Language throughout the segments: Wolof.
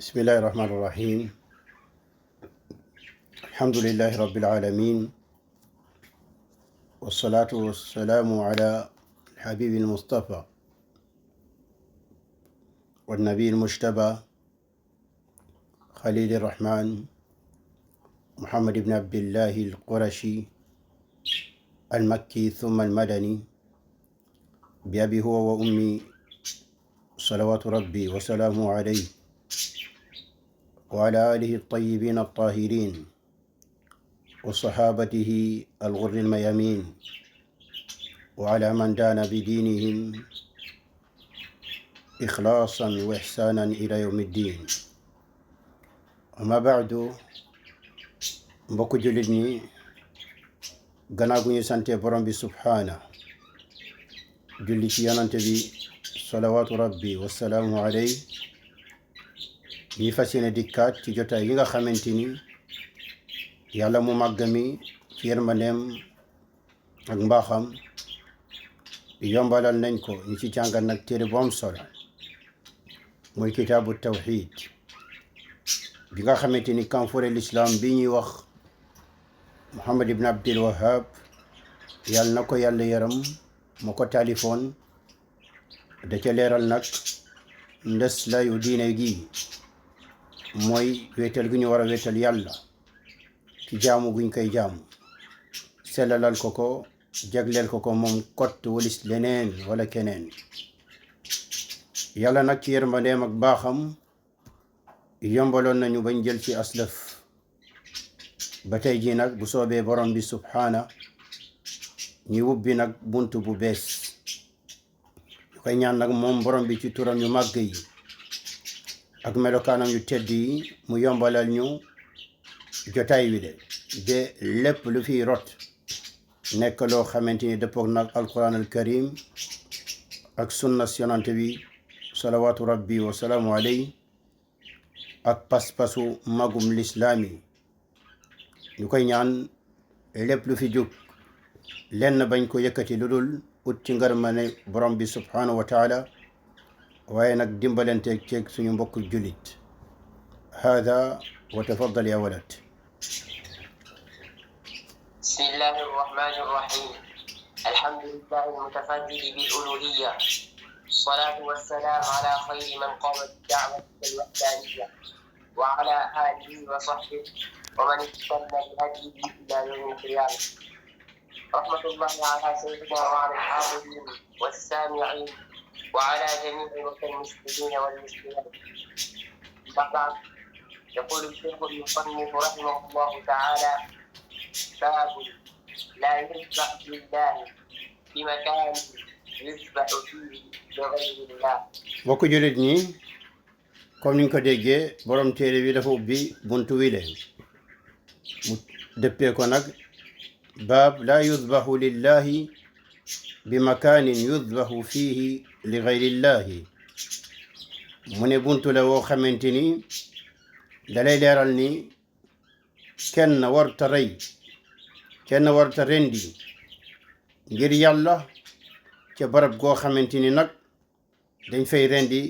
بسم الله الرحمن الرحيم. الحمد لله رب العالمين، والصلاة والسلام على الحبيب المصطفى والنبي المجتبى خليل الرحمن محمد بن عبد الله القرشي المكي ثم المدني، بأبي هو وأمي صلوات ربي وسلامه عليه وعلى آله الطيبين الطاهرين وصحابته الغر الميامين وعلى من دان بدينهم إخلاصا وإحسانا إلى يوم الدين. أما بعد، mbokk jullit ñi, gannaaw gu ñu sante borom bi subhaana julli ci yonante bi salawaatu rabbi wasalaamu alayhi, ñi fas yéene dikkaat ci jotaay yi nga xamante ni yàlla mu màgg mi ci yërmandeem ak mbaaxam yombalal nañ ko ñu ci jàngal nag téere bu am solo muy kitaabu tawxiid bi nga xamante ni kanfore l'islam bi ñuy wax Muhammad ibn Abdul Wahab, yàlla na ko yàlla yaram, moo ko taalifoon da ca leeral nag ndes layu diine gi mooy wéetal gu ñu war a wéetal yàlla ci jaamu guñ koy jaamu, sellalal ko jagleel ko moom kott walis leneen wala keneen. yàlla nag ci yërmandeem ak baaxam yombaloon nañu bañ jël ci aslëf, ba tey ji nag bu soobee borom bi subhaana ñu wubbi nag bunt bu bees. ñu koy ñaan nag moom borom bi ci turam yu màgg yi ak melokaanam yu tedd yi mu yombalal ñu jotaay wi de lépp lu fiy rot nekk loo xamante ni dëppoog nag alquran al karim ak sunna yonante bi salawaatu rabbi wa salaamu alayhi ak pas-pasu magum lislaam yi. ñu koy ñaan lépp lu fi jóg lenn bañ ko yëkkati lu dul ut ci ngërmane borom bi subhanahu wa taala, waaye nag dimbalanteeg ceeg suñu mbokk jullit. hada wa tafaddal ya walad. bismillahi arrahmani arrahim. alhamdulillahi almutafaddili biluluhiyya, salatu wassalam ala khayri man qama bida'wati alwahdaniyya wa ala alihi wa sahbihi wa man istanna bihadihi ila yawmi alqiyamah. rahmatullahi ala sayyidina wa ala alhadirin wassami'in wa ala jami'i المسلمين والمسلمات. بعد، يقول الشيخ المصنف رحمه الله تعالى: باب لا يذبح لله بمكان يذبح فيه لغير الله. mbokk jullit ñi, comme niñ ko déggee, borom téere bi dafa ubbi buntu wi leen mu dëppee ko nag baab laa yudbahu lillahi bi makaanin yudbahu fiihi li gayrillahi. mu ne buntu la woo xamante ni dalay leeral ni kenn warta rey, kenn warta rendi ngir yàlla ca barab goo xamante ni nag dañ fay rendi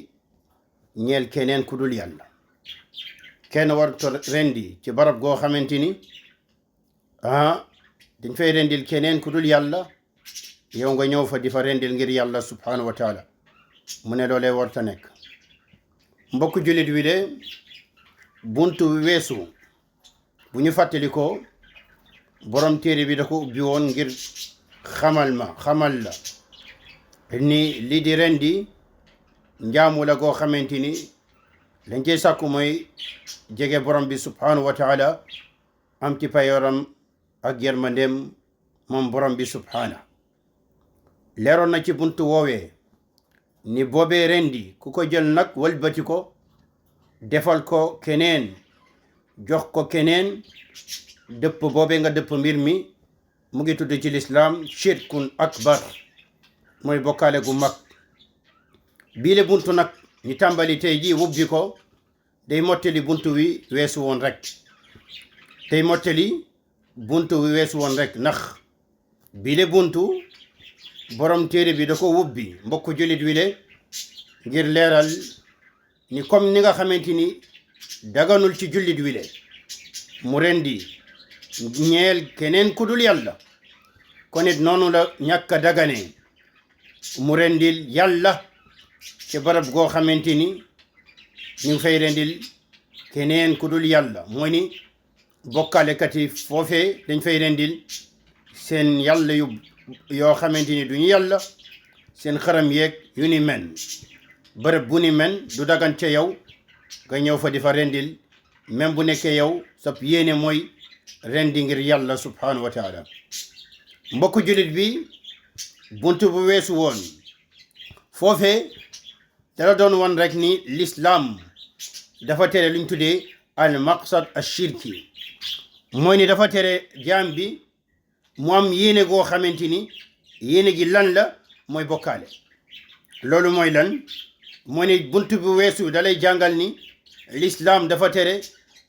ñeel keneen ku dul yàlla. kenn warta rendi ci barab goo xamante ni dañ fay rendil keneen ku dul yàlla, yow nga ñëw fa di fa rendil ngir yàlla subhanahu wa taala. mu ne loolee warta nekk. mbokk jullit wi de buntu weesu bu ñu fàttali ko, borom téere bi da ko ubbi woon ngir xamal la ni li di rendi njaamu la goo xamante ni lañ cey sàkku mooy jege borom bi subhanahu wa taala, am ci payoram ak yërmandeem moom borom bi subhana. leeroon na ci buntu woowee ni boobee rendi ku ko jël nag walbati ko defal ko keneen, jox ko keneen, dëpp boobee nga dëpp mbir mi mu ngi tudd ci lislaam shirkun akbar, mooy bokkaale gu mag. biile buntu nag ñu tàmbali tey ji wubbi ko day mottali buntu wi weesu woon rek, ndax biile buntu borom téere bi da ko wubbi mbokk jullit wi le ngir leeral ni comme ni nga xamante ni daganul ci jullit wile mu rendi ñeel keneen kudul yàlla kon it noonu la ñàkk a dagane mu rendil yàlla ci barab goo xamante ni ñu ngi fay rendil keneen kudul yàlla mooy ni bokkalekat yi foofee dañ fay rendil seen yàlla yoo xamante ni duñu yàlla seen xaram yeeg yu ni men bërëb bu ni men du dagan ca yow nga ñëw fa di fa rendil même bu nekkee yow sab yéene mooy rendi ngir yàlla subhanahu wa taala mbokku julit bi buntu bu weesu woon foofee dala doon wan rek ni l'islam dafa tere luñ tuddee al maqsad ash-shirki mooy ni dafa tere jaam bi mu am yéene goo xamante ni yéene gi lan la mooy bokkaale loolu mooy lan mooy ni buntu bu weesu dalay jàngal ni l'islam dafa tere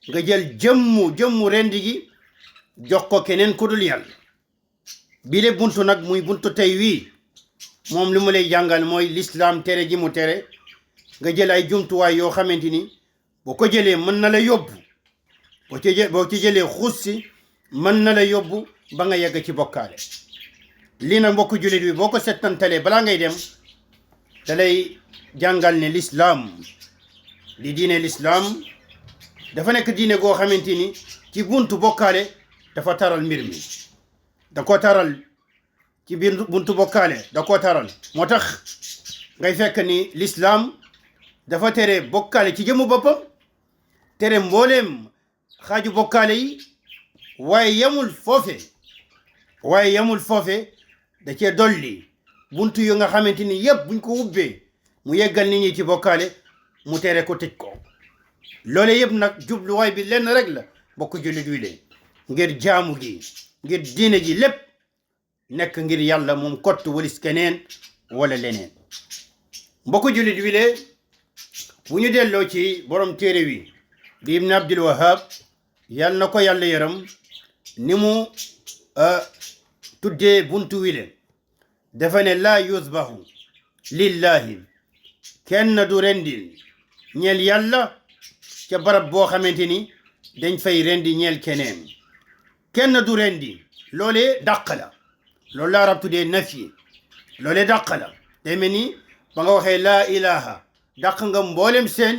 nga jël jëmmu rendi gi jox ko keneen ku dul yàlla bile buntu nag muy buntu tey wii moom li mu lay jàngal mooy l'islam tere gi mu tere nga jël ay jumtuwaay yoo xamante ni boo ko jëlee mën na la yóbbu boo ci jëlee xuus si mën na la yóbbu ba nga yegg ci bokkaale lii nag mbokku jullit bi boo ko settantalee balaa ngay dem da lay jàngal ne l'islam di diine l'islam dafa nekk diine goo xamante ni ci buntu bokkaale dafa taral mbir mi da ko taral ci biir buntu bokkaale da ko taral moo tax ngay fekk ni l'islam dafa tere bokkaale ci jëmu boppam tere mbooleem xaaju bokkaale yi waaye yamul foofe da cee dolli buntu yu nga xamante ni yëpp buñ ko ubbee mu yeggal nit ñi ci bokkaale mu tere ko tëj ko loole yëpp nag jubluwaay bi lenn rek la bokk jullit wi leen ngir jaamu gi ngir diine ji lépp nekk ngir yàlla moom kott walis keneen wala leneen mbokku jullit wi lee bu ñu delloo ci borom téere wi di ibn abdul wahab yàlla na ko yàlla yaram ni mu tuddee buntu wi leen dafa ne laa yusbahu lillahi kenn du rendil ñeel yàlla ca barab boo xamante ni dañ fay rendi ñeel keneen kenn du rendi loolee dàq la loolu la arab tuddee nafi loolee dàq la day mel ni ba nga waxee laa ilaha dàq nga mboolem seen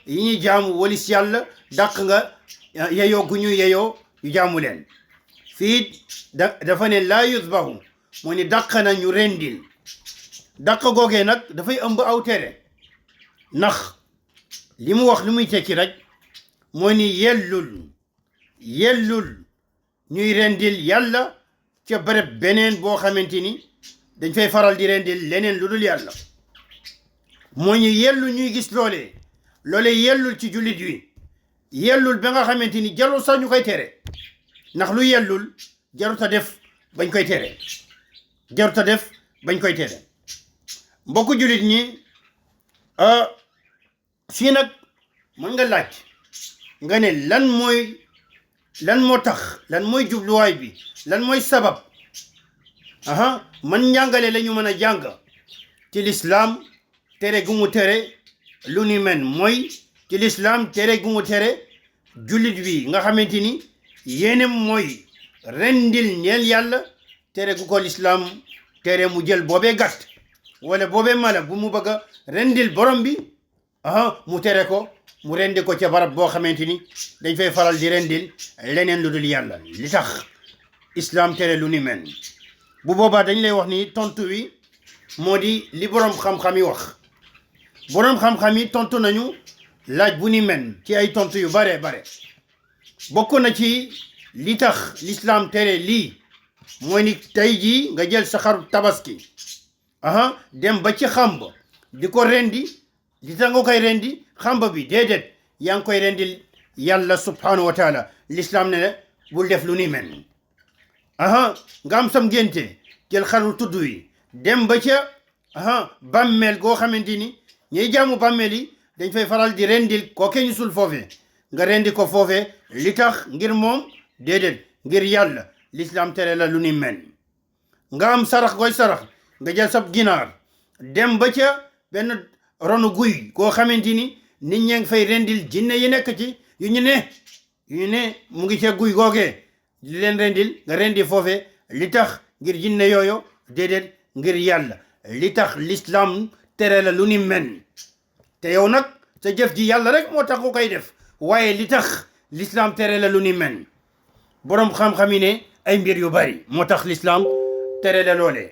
yi ñuy jaamu walis yàlla dàq nga yeyoo gu ñu yeyoo yu jaamu leen fii dafa ne laa yusbahu moo ni dàq na ñu rendil dàq googee nag dafay ëmb aw tere ndax li mu wax lu muy tekki rek moo ni yellul ñuy rendil yàlla ca bërëb beneen boo xamante ni dañ fay faral di rendil leneen lu dul yàlla moo ñu yellu ñuy gis loolee yellul ci jullit wi yellul ba nga xamante ni jarul sax ñu koy tere ndax lu yellul jaruta def bañ koy tere mbokku jullit ñi fii nag mën nga laaj nga ne lan moo tax lan mooy jubluwaay bi lan mooy sabab man njàngale la ñu mën a jàng ci l'islam tere gu mu tere lu ni men mooy ci l'islam tere gu mu tere jullit bi nga xamante ni yéenem mooy rendil ñeel yàlla tere gu ko l'islam tere mu jël boobee gàtt wala boobee mala bu mu bëgg a rendil borom bi mu tere ko mu rendi ko ca barab boo xamante ni dañ fay faral di rendil leneen lu dul yàlla li tax islam tere lu ni men bu boobaa dañ lay wax ni tontu wi moo di li borom xam-xam yi wax borom xam-xam yi tontu nañu laaj bu ni men ci ay tontu yu bare bokk na ci li tax l'islam tere lii mooy ni tey jii nga jël sa xaru tabaski dem ba ci xamb di ko rendi li tax nga koy rendi xamba bi déedéet yaa ngi koy rendil yàlla subhanahu wa taala l'islam ne bul def lu ni men nga am sam ngénte jël xaru tudd yi dem ba ca bàmmeel goo xamante ni ñiy jaamu bàmmeel yi dañ fay faral di rendil kooke ñu sul foofee nga rendi ko foofee li tax ngir moom déedéet ngir yàlla l'islam tere la lu ni men nga am sarax koy sarax nga jël sab ginaar dem ba ca benn ronu guy koo xamante ni nit ñaa ngi fay rendil jinne yi nekk ci yu ñu ne mu ngi ca guy googee di leen rendil nga rendi foofe li tax ngir jinne yooyu déedéet ngir yàlla li tax l'islam tere la lu ni men te yow nag sa jëf ji yàlla rek moo tax ko koy def waaye li tax l'islam tere la lu ni men boroom xam-xam yi ne ay mbir yu bari moo tax l'islam tere la loolee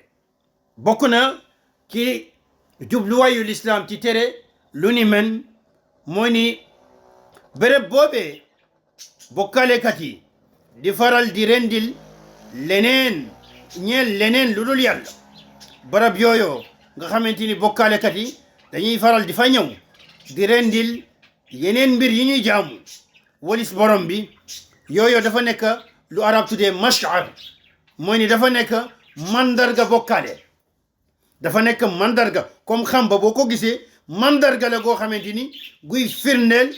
bokk na ci jubluwaayu l'islam ci tere lu ni men mooy ni béréb boobee bokkalekat yi di faral di rendil leneen leneen lu dul yàlla barab yooyu nga xamante ni bokkalekat yi dañuy faral di fa ñëw di rendil yeneen mbir yi ñuy jaamu walis borom bi yooyu dafa nekk lu arab tuddee mash'ar mooy ni dafa nekk mandarga bokkale dafa nekk mandarga comme xamba boo ko gisee mandarga la goo xamante ni guy firndeel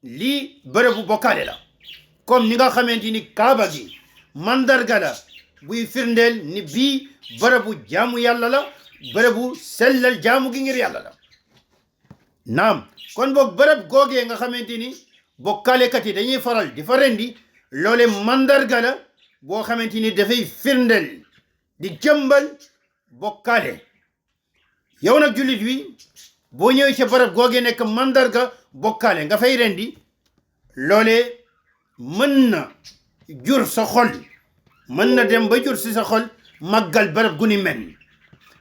lii bërëbu bokkale la comme ni nga xamante ni kaaba gi mandarga la buy firndeel ni bii bërëbu jaamu yàlla la bërëbu sellal jaamu gi ngir yàlla la naam kon boog bërëb googee nga xamante ni bokkalekat yi dañuy faral di fa rendi loole mandarga la boo xamante ni dafay firndeel di jëmbal bokkale yow nag jullit wi boo ñëwee ca bërëb googee nekk mandarga bokkale nga fay rendi loole mën na jur sa xol mën na dem ba jur si sa xol màggal bërëb gu ni men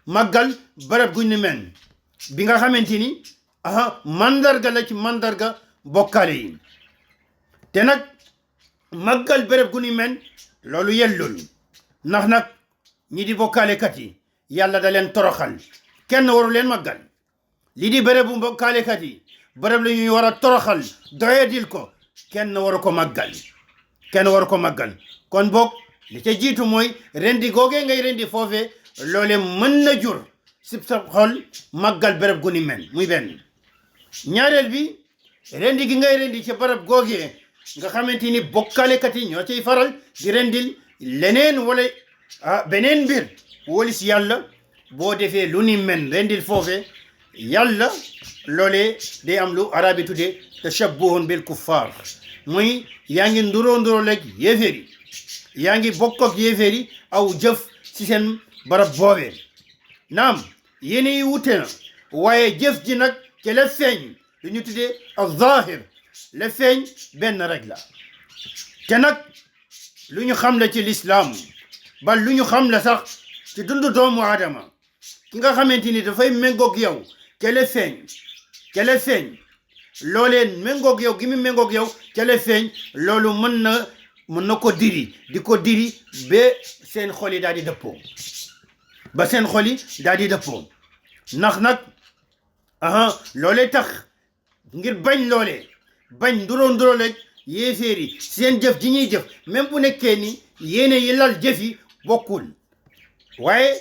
màggal bërëb gu ni men bi nga xamante ni mandarga la ci mandarga bokkale yi te nag màggal bërëb gu ni men loolu yellul ndax nag ñi di bokkalekat yi yàlla da leen toroxal kenn waru leen màggal li di bërëbu bokkalekat yi bërëb la ñuy war a toroxal doyadil ko kenn waru ko màggal kenn waru ko màggal kon boog li ca jiitu mooy rendi googee ngay rendi foofee loole mën na jur si sa xol màggal bërëb gu ni men muy benn ñaareel bi rendi gi ngay rendi ci bërëb googee nga xamante ni bokkalekat yi ñoo ciy faral di rendil leneen wala beneen mbir wolis yàlla boo defee lu ni men rendil foofee yàlla loolee day am lu arabi tuddee tashabbuhun bil kuffar muy yaa ngi nduroo leeg yéeféer yi yaa ngi bokk ak yéeféer yi aw jëf ci seen barab boobee naam yéene yi wute na waaye jëf ji nag ci la feeñ lu ñu tuddee az-zahir la feeñ benn rek la te nag lu ñu xam la ci lislaam ba lu ñu xam la sax ci dundu doomu aadama ki nga xamante ni dafay méngoog yow ca la feeñ loolee méngoog yow gi mu méngoog yow ca la feeñ loolu mën na ko diri di ko diri ba seen xol yi daal di dëppoo ndax nag loolee tax ngir bañ loolee bañ nduroo leeg yéeféer yi seen jëf ji ñuy jëf même bu nekkee ni yéene yi lal jëf yi bokkul waaye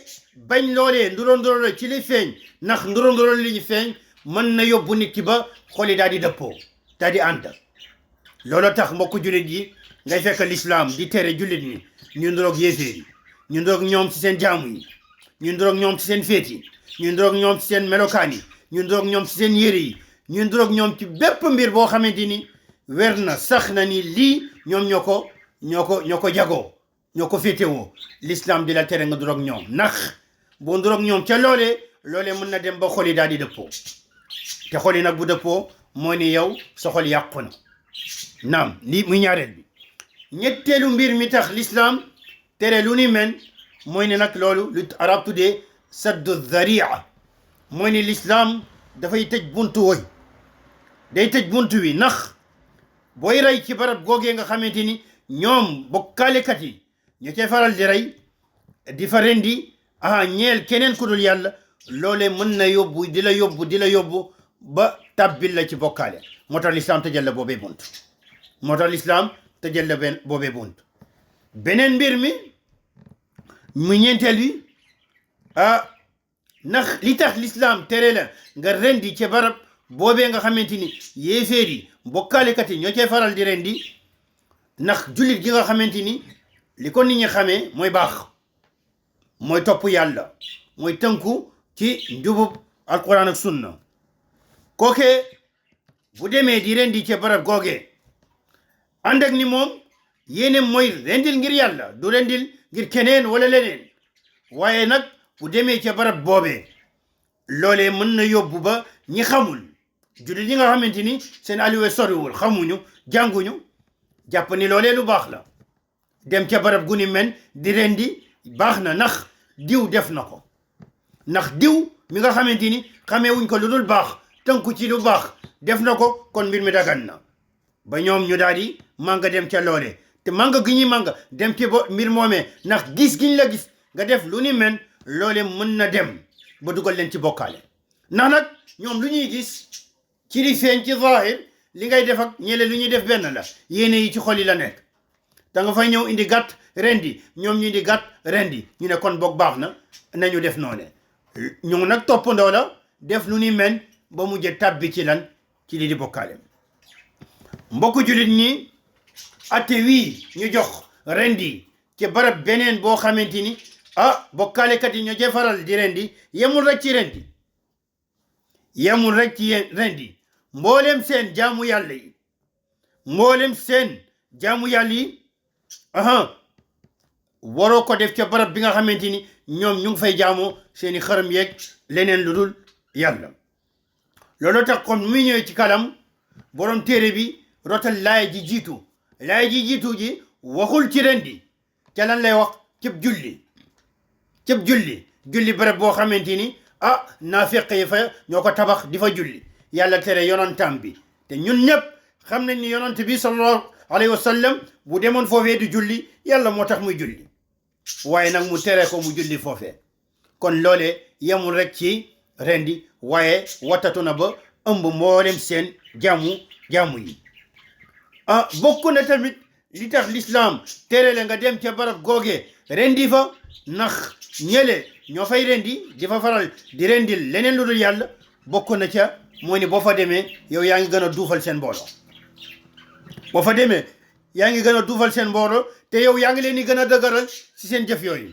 bañ loolee nduroo leeg ci li feeñ ndax nduroo li ñu feeñ mën na yóbbu nit ki ba xol yi daal di dëppoo daal di ànd loolu tax mbokku jullit yi ngay fekk l'islam di tere jullit ñi ñu nduroog yéeféer yi ñu nduroog ñoom ci seen jaamu yi ñu nduroog ñoom ci seen féet yi ñu nduroog ñoom ci seen melokaan yi ñu nduroog ñoom ci seen yére yi ñu nduroog ñoom ci bépp mbir boo xamante ni wer na sax na ni lii ñoom ñoo ko jagoo ñoo ko féetewoo l'islam di la tere nga nduroog ñoom ndax boo nduroog ñoom ca loolee mën na dem ba xol yi daal di dëppoo te xol yi nag bu dëppoo moo ni yow sa xol yàqu na naam lii muy ñaareel bi ñetteelu mbir mi tax l'islam tere lu ni men mooy ne nag loolu lu arab tuddee saddu zaria mooy ni l'islam dafay tëj buntu woy day tëj buntu wi ndax booy rey ci barab googee nga xamante ni ñoom bokkaalekat yi ñu cee faral di rey di fa rendi ñeel keneen ku dul yàlla loolee mën na yóbbu di la yóbbu ba tabbil la ci bokkaale moo tax l'islam tëjal la boobee bunt beneen mbir mi mu ñeenteel bi ndax li tax l'islam tere la nga rendi ci barab boobee nga xamante ni yéeféer yi bokkaalekat yi ñoo cee faral di rendi ndax jullit gi nga xamante ni li ko nit ñi xamee mooy baax mooy topp yàlla mooy tënku ci njubub alquran ak sunna kookee bu demee di rendi ca barab googee ànd ak ni moom yéene mooy rendil ngir yàlla du rendil ngir keneen wala leneen waaye nag bu demee ca barab boobee loolee mën na yóbbu ba ñi xamul jullit ñi nga xamante ni seen aliwe soriwul xamuñu jànguñu jàpp ni loolee lu baax la dem ca barab gu ni men di rendi baax na ndax diw def na ko ndax diw mi nga xamante ni xamee wuñ ko lu dul baax tënku ci lu baax def na ko kon mbir mi dagan na ba ñoom ñu daal di mànga dem ca loole te mànga gi ñuy mànga dem ci bo mbir moomee ndax gis giñ la gis nga def lu ni men loole mën na dem ba dugal leen ci bokkaale ndax nag ñoom lu ñuy gis ci li feeñ ci zahir li ngay def ak ñele lu ñuy def benn la yéene yi ci xol yi la nekk da nga fay ñëw indi gàtt rendi ñoom ñu indi gàtt rendi ñu ne kon boog baax na nañu def noone ñu nag toppandoo la def lu ni men ba mujj tàbbi ci lan ci li di bokkaale mbokku julit ñi ate wii ñu jox rendi ci barab beneen boo xamante ni bokkaalekat yi ñoo cee faral di rendi yemul rek ci rendi yemul rek ci rendi mboolem seen jaamu yàlla yi mboolem seen jaamu yàlla yi waroo ko def ca barab bi nga xamante ni ñoom ñu ngi fay jaamoo seeni xaram yeeg leneen lu dul yàlla loolu tax kon muy ñëwee ci kalam borom téere bi rotal laay ji jiitu laay ji jiitu ji waxul ci rendi ca lan lay wax cëb julli barab boo xamante ni naafiq yi fa ñoo ko tabax di fa julli yàlla tere yonantam bi te ñun ñëpp xam nañ ni yonant bi sallallahu alayhi wa sallam bu demoon foofee di julli yàlla moo tax muy julli waaye nag mu tere ko mu julli foofee kon loole yemul rek ci rendi waaye watatu na ba ëmb mboolem seen jaamu yi bokk na tamit li tax l'islam tere la nga dem ca barab googee rendi fa ndax ñële ñoo fay rendi di fa faral di rendil leneen lu dul yàlla bokk na ca moo ni boo fa demee yow yaa ngi gën a duufal seen mbooloo boo fa demee yaa ngi gën a duufal seen mbooloo te yow yaa ngi leen di gën a dëgëral si seen jëf yooyu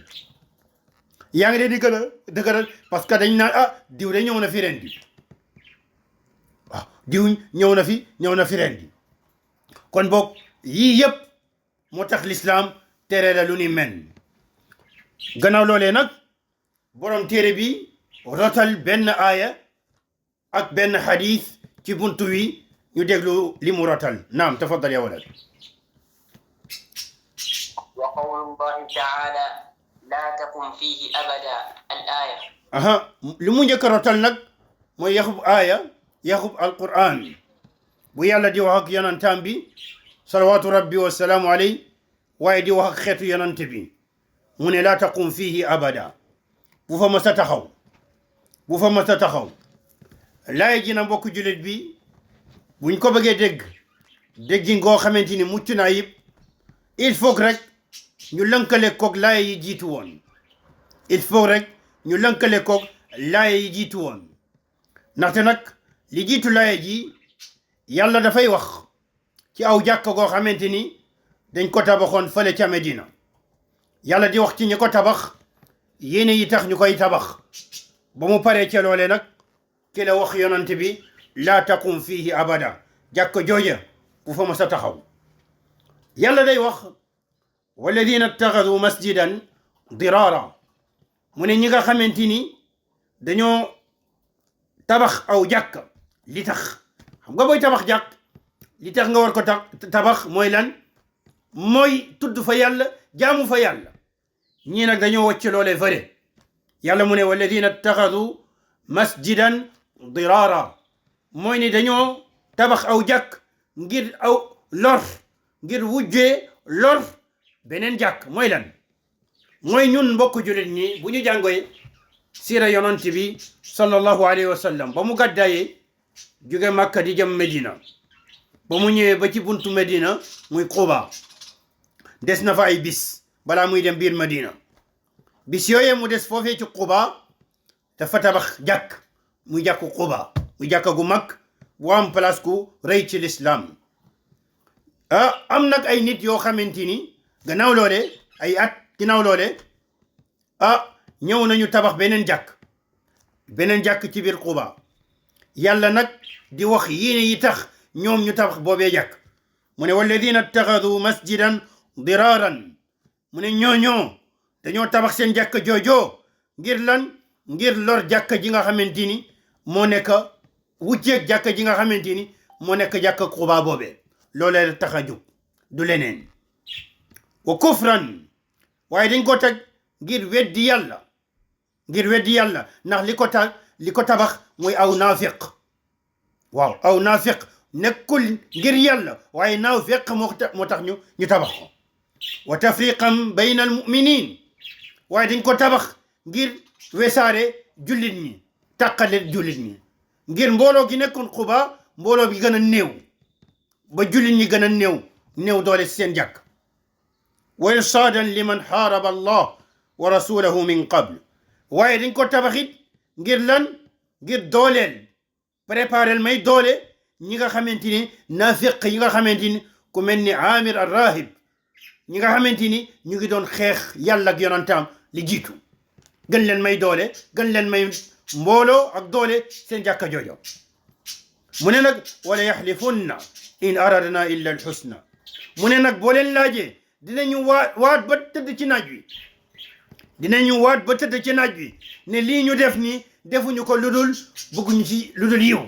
yaa ngi leen di gën a dëgëral parce que dañ naan diw de ñëw na fi rendi diw ñëw na fi rendi kon boog yii yëpp moo tax l'islam tere la lu ni men gannaaw loolee nag borom téere bi rotal benn aaya ak benn xadis ci buntu wi ñu déglu li mu rotal naam tafaddal ya walad wa qawlullahi taala la taqum fihi abada al aya li mu njëkk a rotal nag mooy yaxub alquran bu yàlla di wax ak yonantam bi salawatu rabbi wasalaamu alayhi waaye di wax ak xeetu yonante bi mu ne laa taqum fihi abada bu fa mas a taxaw laay ji na mbokk jullit bi buñ ko bëggee déggi ngoo xamante ni mucc naa yib il faut rek ñu lënkale koog laay yi jiitu woon ndaxte nag li jiitu laay ji yàlla dafay wax ci aw jàkk goo xamante ni dañ ko tabaxoon fële ca Medina yàlla di wax ci ñi ko tabax yéene yi tax ñu koy tabax ba mu paree ca loole nag ki la wax yonante bi laa taqum fihi abada jàkk jooja bu fa mas a taxaw yàlla day wax walladina ittaxadu masjidan dirara mu ne ñi nga xamante ni dañoo tabax aw jàkk li tax xam nga booy tabax jàkk li tax nga war ko tabax mooy lan mooy tudd fa yàlla jaamu fa yàlla ñii nag dañoo wàcc loolee fële yàlla mu ne walladina ittaxadu masjidan dirara mooy ni dañoo tabax aw jàkk ngir aw lor ngir wujjee lor beneen jàkk mooy lan mooy ñun mbokk jullit ñi bu ñu jàngoy siira yonent bi sallallahu alayhi wa sallam ba mu gàddaayee jóge Makka di jëm Medina ba mu ñëwee ba ci buntu Medina muy Quba des na fa ay bis balaa muy dem biir Medina bis yooyee mu des foofee ci Quba dafa tabax jàkk muy jàkku Quba muy jàkka gu mag bu am place ku rëy ci l'islam am nag ay nit yoo xamante ni gannaaw loole ay at ginnaaw loole ñëw nañu tabax beneen jàkk ci biir Quba yàlla nag di wax yéene yi tax ñoom ñu tabax boobee jàkk mu ne walladina ittaxadu masjidan diraaran mu ne ñooñoo dañoo tabax seen jàkka joojoo ngir lan ngir lor jàkka ji nga xamante ni moo nekk wujjeeg jàkka ji nga xamante ni moo nekk jàkka Quba boobee loolee la tax a jóg du leneen wa kufran waaye dañ ko teg ngir weddi yàlla ndax li ko tabax mooy aw naafiq waaw aw naafiq nekkul ngir yàlla waaye naafiq moo tax ñu tabax ko wa tafriqan bayna al muminin waaye dañ ko tabax ngir wesaare jullit ñi tàqale jullit ñi ngir mbooloo gi nekkoon Quba mbooloo bi gën a néew ba jullit ñi gën a néew doole si seen jàkk wa irsaadan liman xaaraba allah wa rasulahu min qabl waaye dañ ko tabaxit ngir lan ngir dooleel préparel may doole ñi nga xamante ni naafiq yi nga xamante ni ku mel ni Amir ar-Rahib ñi nga xamante ni ñu ngi doon xeex yàlla ak yonantaam li jiitu gën leen may doole gën leen may mbooloo ak doole seen jàkka joojo mu ne nag wala yaxlifunna in aradna illa alxusna mu ne nag boo leen laajee dinañu waat ba tëdd ci naaj wi ne lii ñu def nii defuñu ko ludul bëgguñu ci ludul yiw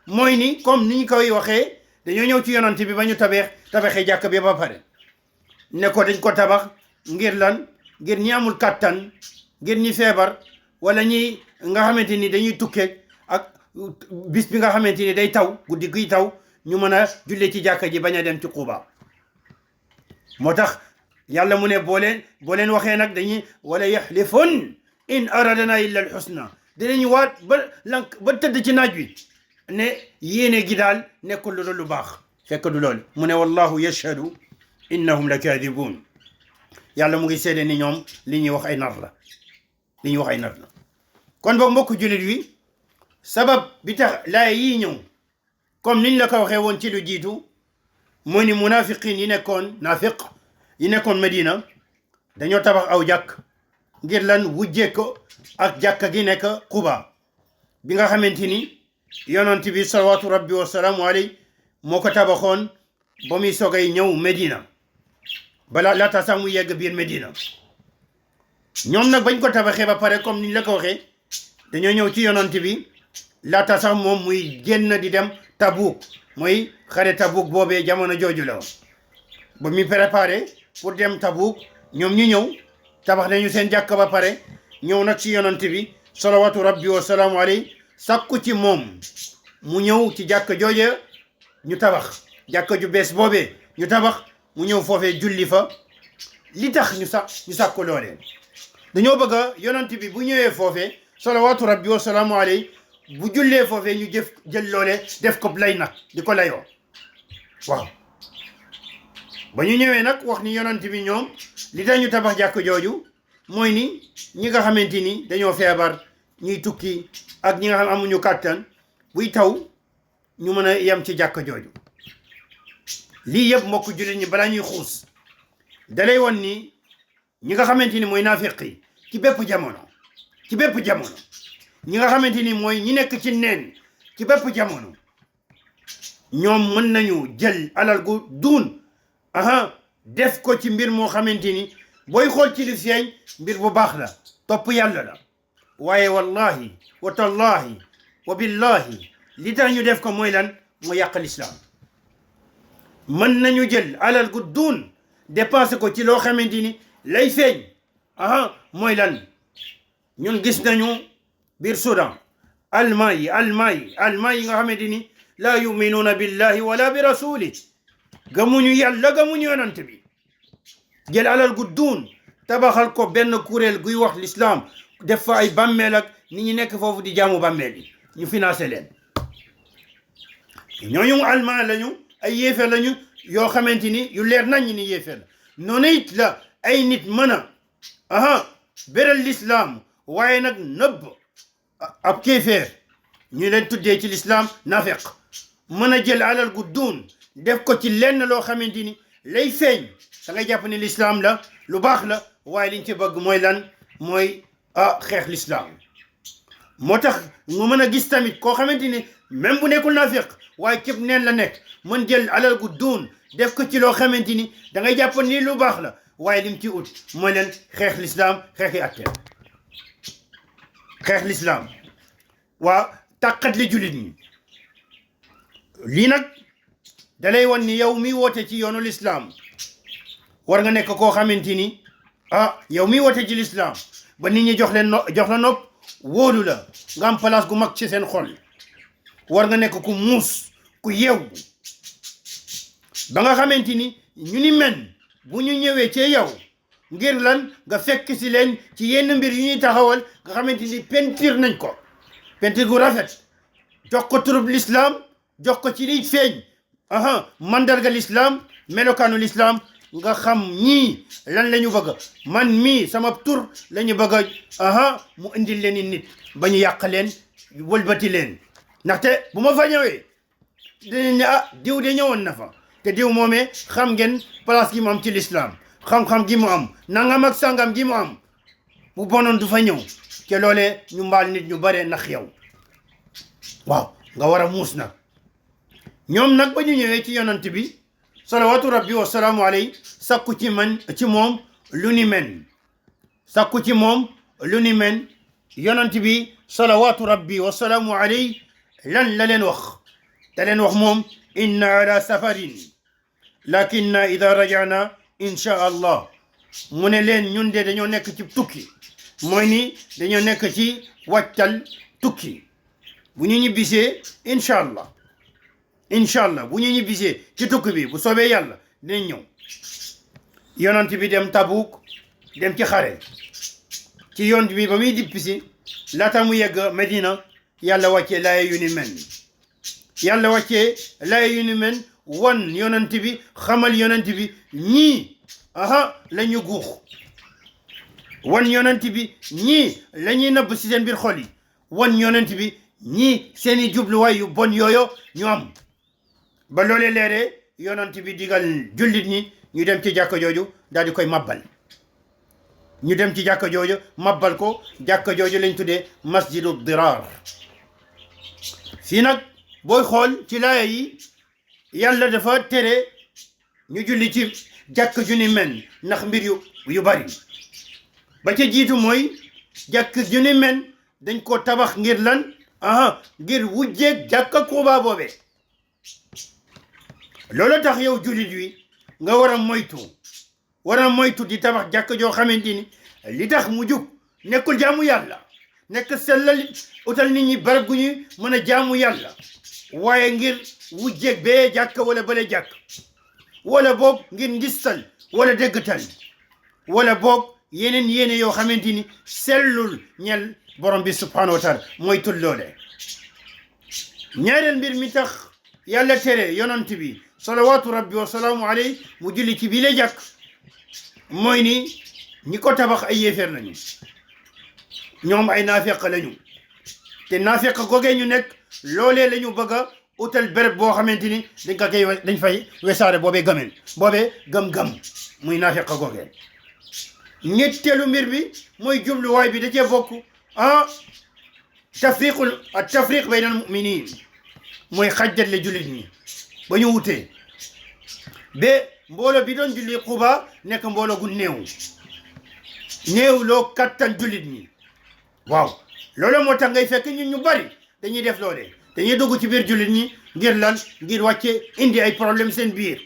mooy ni comme ni ñu koy waxee dañoo ñëw ci yonent bi ba ñu tabaxee jàkk bi ba pare ne ko dañ ko tabax ngir lan ngir ñi amul kàttan ngir ñi feebar wala ñi nga xamante ni dañuy tukkee ak bis bi nga xamante ni day taw guddi guy taw ñu mën a jullee ci jàkka ji bañ a dem ci Quba moo tax yàlla mu ne boo leen waxee nag dañuy wala yaxlifun in aradna illa al husna dinañu waat ba tëdd ci naaj wi ne yéene gi daal nekkul lu baax fekk du loolu mu ne wallahu yashhadu innahum la kaadibun yàlla mu ngi seede ni ñoom li ñuy wax ay nar la kon boog mbokku jullit wi sabab bi tax laay yii ñëw comme niñ la ko waxee woon ci lu jiitu mooy ni munafiqin naafiq yi nekkoon Medina dañoo tabax aw jàkk ngir lan wujjee ko ak jàkka gi nekk Quba bi nga xamante ni yonent bi salawatu rabbi wa salaamu alayhi moo ko tabaxoon ba muy sogay ñëw Medina bala laata sax mu yegg biir Medina ñoom nag bañ ko tabaxee ba pare comme niñ la ko waxee dañoo ñëw ci yonent bi laata sax moom muy génn di dem Tabuk mooy xare Tabuk boobee jamono jooju la ba muy préparé pour dem Tabuk ñoom ñu ñëw tabax nañu seen jàkk ba pare ñëw nag ci yonent bi salawatu rabbi wa salaamu alayhi sakku ci moom mu ñëw ci jàkk jooje ñu tabax jàkk ju bees boobee ñu tabax mu ñëw foofee julli fa li tax ñu sàkku loolee dañoo bëgg a yonent bi bu ñëwee foofee salawatu rabbi wa salaamu alayhi bu jullee foofee ñu jël loole def ko lay nag di ko layoo waaw ba ñu ñëwee nag wax ni yonent bi ñoom li tax ñu tabax jàkk jooju mooy ni ñi nga xamante ni dañoo feebar ñuy tukki ak ñi nga xam amuñu kàttan buy taw ñu mën a yem ci jàkk jooju lii yëpp mbokk jullit ñi balaa ñuy xuus dalay won ni ñi nga xamante ni mooy naafiq yi ci bépp jamono ñi nga xamante ni mooy ñi nekk ci neen ci bépp jamono ñoom mën nañu jël alal gu duun def ko ci mbir moo xamante ni booy xool ci li feeñ mbir bu baax la topp yàlla la waaye wallahi wa tallahi wa billahi li tax ñu def ko mooy lan moo yàq lislaam mën nañu jël alal gu duun dépensé ko ci loo xamante ni lay feeñ mooy lan ñun gis nañu biir Soudan allemand yi nga xamante ni laa yuminuuna billahi wala bi rasuli gamuñu yàlla gamuñu yonent bi jël alal gu duun tabaxal ko benn kuréel guy wax l'islam def fa ay bàmmeel ak nit ñi nekk foofu di jaamu bàmmeel yi ñu financé leen ñooñu allemand lañu ay yéefar lañu yoo xamante ni yu leer nañ ni yéefar la noonu it la ay nit mën a beral l'islam waaye nag nëbb ab kéefeer ñu leen tuddee ci l'islam nafiq mën a jël alal gu duun def ko ci lenn loo xamante ni lay feeñ da ngay jàpp ne l'islam la lu baax la waaye liñ ci bëgg mooy lan mooy xeex l'islam moo tax nga mën a gis tamit koo xamante ni même bu nekkul nafiq waaye képp neen la nekk mën jël alal gu duun def ko ci loo xamante ni da ngay jàpp ni lu baax la waaye lim ci ut mooy leen xeex lislaam xeexi atte xeex lislaam waa tàqat li jullit ñi lii nag dalay wan ni yow mi woote ci yoonu lislaam war nga nekk koo xamante ni yow mi woote ci lislaam ba nit ñi jox la nopp wóolu la nga am place gu mag ci seen xol war nga nekk ku muus ku yeew ba nga xamante ni ñu ni men bu ñu ñëwee ci yow ngir lan nga fekk si leen ci yenn mbir yu ñuy taxawal nga xamante ni peinture nañ ko peinture gu rafet jox ko turub l'islam jox ko ci liy feeñ mandarga l'islam melokaanu l'islam nga xam ñii lan la ñu bëgg man mii sama tur la ñu bëgg mu indil leen i nit ba ñu yàq leen wëlbati leen ndaxte bu ma fa ñëwee dinañ ne diw de ñëwoon na fa te diw moomee xam ngeen place gi mu am ci l'islam xam-xam gi mu am nangam ak sangam gi mu am bu bonoon du fa ñëw te loolee ñu mbaal nit ñu bare ndax yow waaw nga war a muus nag ñoom nag ba ñu ñëwee ci yonant bi salawatu rabbi wa salaamu alayhi sakku ci moom lu ni men sakku ci moom lu ni men yonant bi salawatu rabbi wa salaamu alayhi lan la leen wax da leen wax moom inna ala safarin lakinna ida rajana insha allah mu ne leen ñun de dañoo nekk ci tukki mooy ni dañoo nekk ci wàccal tukki bu ñu ñibbisee insha allah bu ñu ñibbisee ci tukki bi bu soobee yàlla dinañ ñëw yonent bi dem Tabuk dem ci xare ci yoon bi ba muy dippisi laata mu yegg Medina yàlla wàccee laaya yu ni men yàlla wàccee laaya yu ni men wan yonent bi xamal yonent bi ñii la ñu guux wan yonent bi ñii la ñuy nëbb si seen biir xol yi wan yonent bi ñii seeni jubluwaay yu bon yooyo ñu am ba loolee leeree yonent bi digal jullit ñi ñu dem ci jàkka jooju daal di koy mabbal ñu dem ci jàkka jooju mabbal ko jàkka jooju lañ tuddee masjidu dirar fii nag booy xool ci laaya yi yàlla dafa tere ñu julli ci jàkk ju ni men ndax mbir yu bari ba ca jiitu mooy jàkk ju ni men dañ ko tabax ngir lan ngir wujjeeg jàkka Kuuba boobe loolu tax yow jullit wi nga war a moytu di tabax jàkk joo xamante ni li tax mu jug nekkul jaamu yàlla nekk sellal utal nit ñi barab gu ñu mën a jaamu yàlla waaye ngir wujjeeg bee jàkk wala bale jàkk wala boog ngir ngistal wala déggtal wala boog yeneen yéene yoo xamante ni sellul ñel borom bi subhanahu wa taala mooy tul loole ñaareel mbir mi tax yàlla tere yonent bi salawatu rabbi wa salaamu alayhi mu julli ci bile jàkk mooy ni ñi ko tabax ay yéeféer lañu ñoom ay naafeq lañu te naafeq googee ñu nekk loolee la ñu bëgg a utal béréb boo xamante ni dañ fay wesaare boobee gëm-gëm muy naafeq googee ñetteelu mbir bi mooy jubluwaay bi da cee bokk tafriq bayna al muminin mooy xajjatle jullit ñi ba ñu wutee ba mbooloo bi doon julli Quba nekk mbooloo gu néew loo kattan jullit ñi waaw loolu moo tax ngay fekk ñun ñu bari dañuy def loolee dañuy dugg ci biir jullit ñi ngir lan ngir wàcce indi ay problème seen biir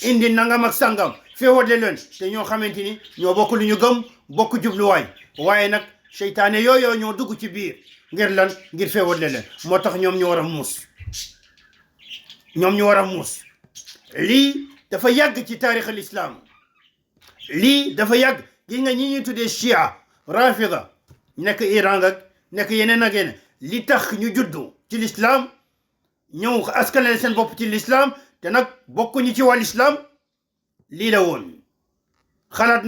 indi nangam ak sangam féewale leen te ñoo xamante ni ñoo bokk lu ñu gëm bokk jubluwaay waaye nag seytaane yooyu ñoo dugg ci biir ngir lan ngir féewale leen moo tax ñoom ñu war a muus lii dafa yàgg ci taarix al islam lii dafa yàgg gis nga ñi ñuy tuddee Shia Rafida nekk Iran ak nekk yeneen ak yeneen li tax ñu juddu ci l'islam ñëw askanale seen bopp ci l'islam te nag bokkuñu ci wàll islam lii la woon xalaat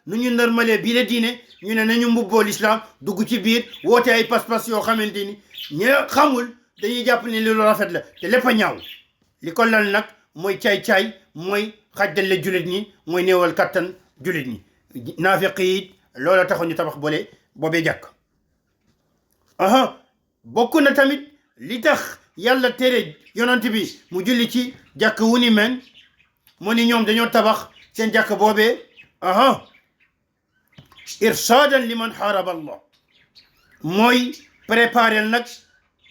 nu ñu normalee bii la diine ñu ne nañu mbubboo l'islam dugg ci biir woote ay pas-pas yoo xamante ni ñi xamul dañuy jàpp ni lu rafet la te lépp a ñaaw li ko lal nag mooy caay-caay mooy xajdale jullit ñi mooy néewal kattan jullit ñi naafiq yi loola taxoon ñu tabax boobee jàkk bokk na tamit li tax yàlla tere yonent bi mu julli ci jàkk wu ni men mu ni ñoom dañoo tabax seen jàkk boobee irsaadan liman xaaraba allah mooy préparer nag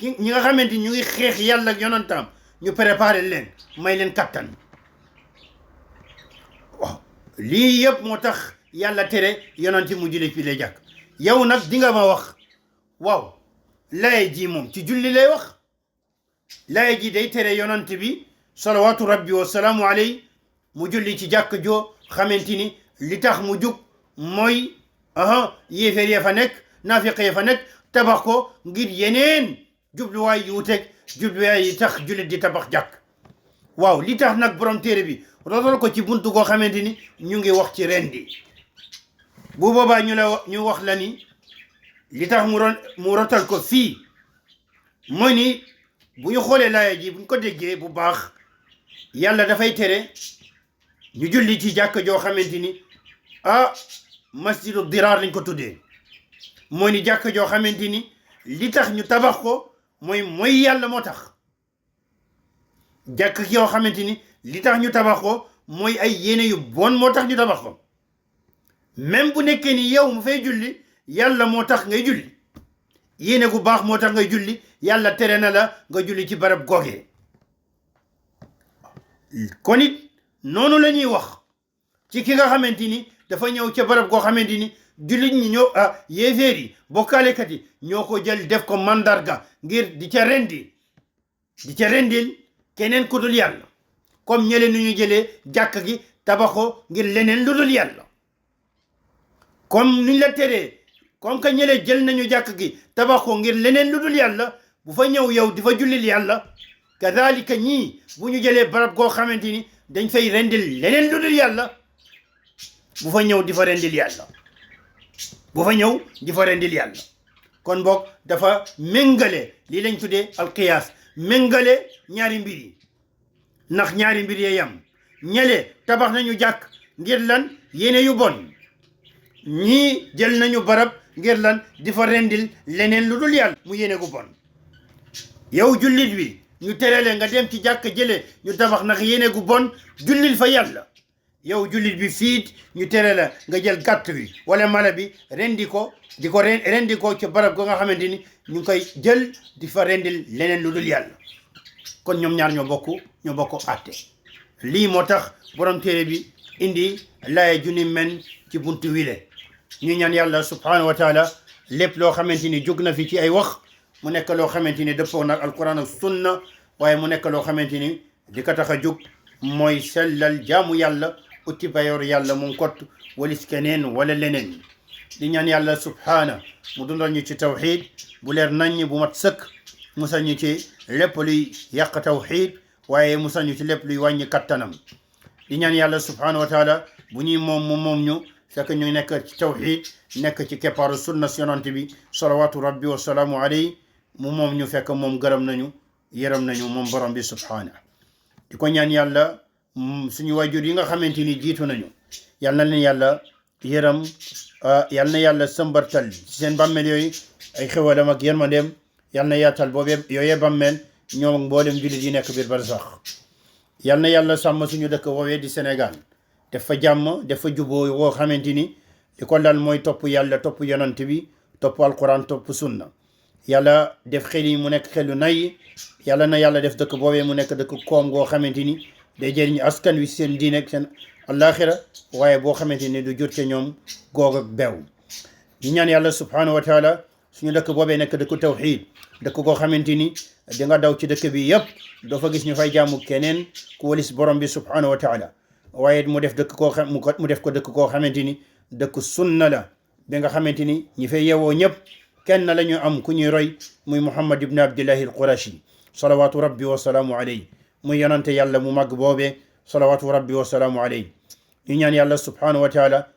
ñi nga xamante ñu ngi xeex yàlla ak yonentam ñu préparer leen may leen kattan waaw lii yëpp moo tax yàlla tere yonent mu julli fi lay jàkk yow nag di nga ma wax waaw laye ji moom ci julli lay wax laye ji day tere yonent bi salawaatu rabbi wa salaamu alayhi mu julli ci jàkk joo xamante ni li tax mu jug mooy yéeféer ya fa nekk naafiq ya fa nekk tabax ko ngir yeneen jubluwaay yu wuteeg jubluwaay yi tax jullit di tabax jàkk waaw li tax nag borom téere bi rotal ko ci buntu koo xamante ni ñu ngi wax ci rendi bu boobaa ñu wax la ni li tax mu rotal ko fii mooy ni bu ñu xoolee laaya ji buñ ko déggee bu baax yàlla dafay tere ñu julli ci jàkk joo xamante ni masjidu diraar lañ ko tuddee mooy ni jàkk joo xamante ni li tax ñu tabax ko mooy yàlla moo tax jàkk yoo xamante ni li tax ñu tabax ko mooy ay yéene yu bon moo tax ñu tabax ko même bu nekkee ni yow mu fay julli yàlla moo tax ngay julli yéene gu baax moo tax ngay julli yàlla tere na la nga julli ci barab googee kon it noonu la ñuy wax ci ki nga xamante ni dafa ñëw ca barab goo xamante ni jullit ñi ñoo yéeféer yi bokkaalekat yi ñoo ko jël def ko mandarga ngir di ca rendil keneen ku dul yàlla comme ñële nu ñu jëlee jàkk gi tabaxoo ngir leneen lu dul yàlla comme nuñ la teree comme que ñële jël nañu jàkk gi tabaxoo ngir leneen lu dul yàlla bu fa ñëw yow di fa jullil yàlla kadhalika ñii bu ñu jëlee barab goo xamante ni dañ fay rendil leneen lu dul yàlla bu fa ñëw di fa rendil yàlla kon boog dafa méngale lii lañ tuddee alqiyaas méngale ñaari mbir yi ndax ñaari mbir yee yam ñele tabax nañu jàkk ngir lan yéene yu bon ñii jël nañu barab ngir lan di fa rendil leneen lu dul yàlla mu yéene gu bon yow jullit bi ñu terele nga dem ci jàkk jële ñu tabax ndax yéene gu bon jullil fa yàlla yow jullit bi fiit ñu tere la nga jël gàtt wi wala mala bi rendi ko rendi ko ci barab go nga xamante ni ñu ngi koy jël di fa rendil leneen lu dul yàlla kon ñoom ñaar ñoo bokk àtte lii moo tax borom téere bi indi laaya junni men ci buntu wile ñu ñaan yàlla subhanahu wa taala lépp loo xamante ni jóg na fi ci ay wax mu nekk loo xamante ni dëppoo nag alquran ak sunna waaye mu nekk loo xamante ni di ko tax a jóg mooy sellal jaamu yàlla utti bayoor yàlla moom kott walis keneen wala leneen di ñaan yàlla subhaana mu dundal ñu ci tawxid bu leer nañ bu mat sëkk musal ñu ci lépp luy yàq tawxid waaye musal ñu ci lépp luy wàññi kattanam di ñaan yàlla subhaana wa taala bu ñuy moom ñu fekk ñu nekk ci tawxid nekk ci keppaaru sunna yonent bi salawatu rabbi wa salaamu alayhi mu moom ñu fekk moom gërëm nañu yërëm nañu moom borom bi subhaana di ko ñaan yàlla suñu wajur yi nga xamante ni jiitu nañu yal na leen yàlla yërëm yal na yàlla sëmbartal ci seen bàmmeel yooyu ay xewalam ak yërmandeem yal na yaatal boobee yooyee bàmmeel ñoom ak mboolem jullit yi nekk biir barsax yal na yàlla sàmm suñu dëkk woowee di Sénégal def fa jàmm def fa juboo woo xamante ni li ko lal mooy topp yàlla topp yonant bi topp alquran topp sunna yàlla def xel yi mu nekk xelu nay yàlla na yàlla def dëkk boobee mu nekk dëkk koom goo xamante ni day jëriñ askan wi seen diine ak seen alaxira waaye boo xamante ni du jur ca ñoom goog ak beew ñu ñaan yàlla subhanahu wa taala suñu dëkk boobee nekk dëkku tawxid dëkk goo xamante ni di nga daw ci dëkk bi yëpp doo fa gis ñu fay jaamu keneen ku walis borom bi subhanahu wa taala waaye mu def ko dëkk koo xamante ni dëkk sunna la bi nga xamante ni ñi fay yewoo ñëpp kenn la ñu am ku ñuy roy muy Muhammad ibn Abdillahi al-Qurashi salawatu rabbi wa salaamu alayhi muy yonante yàlla mu màgg boobee salawatu rabbi wa salaamu alayhi ñu ñaan yàlla subhanahu wa taala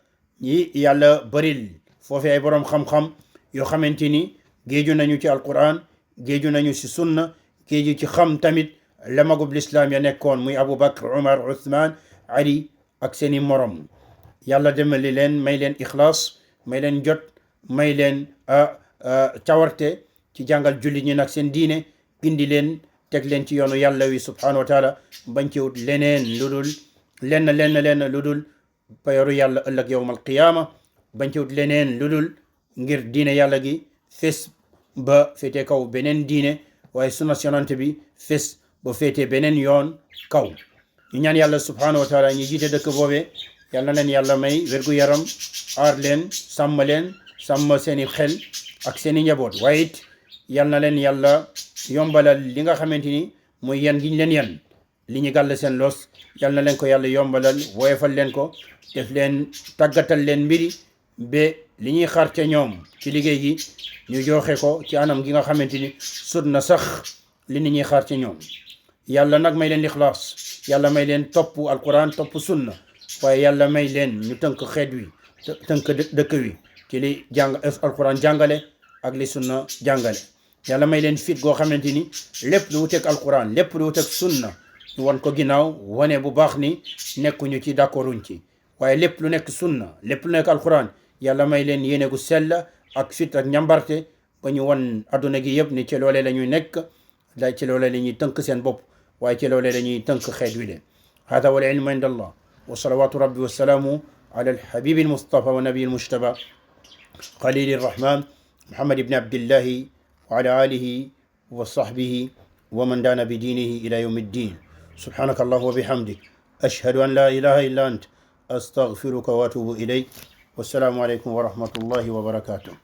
ñi yàlla bëril foofee ay borom xam-xam yoo xamante ni géeju nañu ci alquran géeju nañu ci sunna géeju ci xam tamit la magub lislaam ya nekkoon muy Abu Bakr Umar Uthman Ali ak seeni morom yàlla demali leen may leen ixlaas may leen jot may leen cawarte ci jàngal jullit ñi nag seen diine gindi leen teg leen ci yoonu yàlla wi subhanahu wa taala bañ ci wut leneen ludul lenn ludul payoru yàlla ëllëg yawmal qiyaama bañ ci wut leneen ludul ngir diine yàlla gi fes ba féete kaw beneen diine waaye sunna yonent bi fes ba féete beneen yoon kaw ñu ñaan yàlla subhanahu wa taala ñi jiite dëkk boobee yal na leen yàlla may wérgu yaram aar leen sàmm seeni xel ak seeni njaboot waaye it yal na leen yàlla yombalal li nga xamante ni mooy yan gi ñu leen yan li ñu gàll seen los yal na leen ko yàlla yombalal woyefal leen ko def leen tàggatal leen mbiri ba li ñuy xaar ca ñoom ci liggéey gi ñu joxe ko ci anam gi nga xamante ni sut na sax li nit ñuy xaar ci ñoom yàlla nag may leen ixlaas yàlla may leen topp alquran topp sunna waaye yàlla may leen ñu tënk xeet wi tënk dëkk wi ci li alquran jàngale ak li sunna jàngale yàlla may leen fit goo xamante ni lépp lu wuteeg alquran lépp lu wuteeg sunna ñu wan ko ginnaaw wane bu baax ni nekkuñu ci d'accorduñ ci waaye lépp lu nekk sunna lépp lu nekk alquran yàlla may leen yéene gu sell ak fit ak ñambarte ba ñu wan adduna gi yëpp ni ci loolee la ñuy nekk ci loolee la ñuy tënk seen bopp waaye ci loolee la ñuy tënk xeet wi de hada wal ilmu inda allah wa salawatu rabbi wa salaamu ala alhabibi almustafa wa nabi almujtaba khalil arrahman muhammad ibn abdillahi wa ala alihi wa sahbihi wa man dana bidinihi ila yawmi ddin subhanaka allah wa bihamdik ashhadu an la ilaha illa ant astaghfiruka wa atubu ilayk wassalamu alaykum wa rahmatullahi wa barakatuh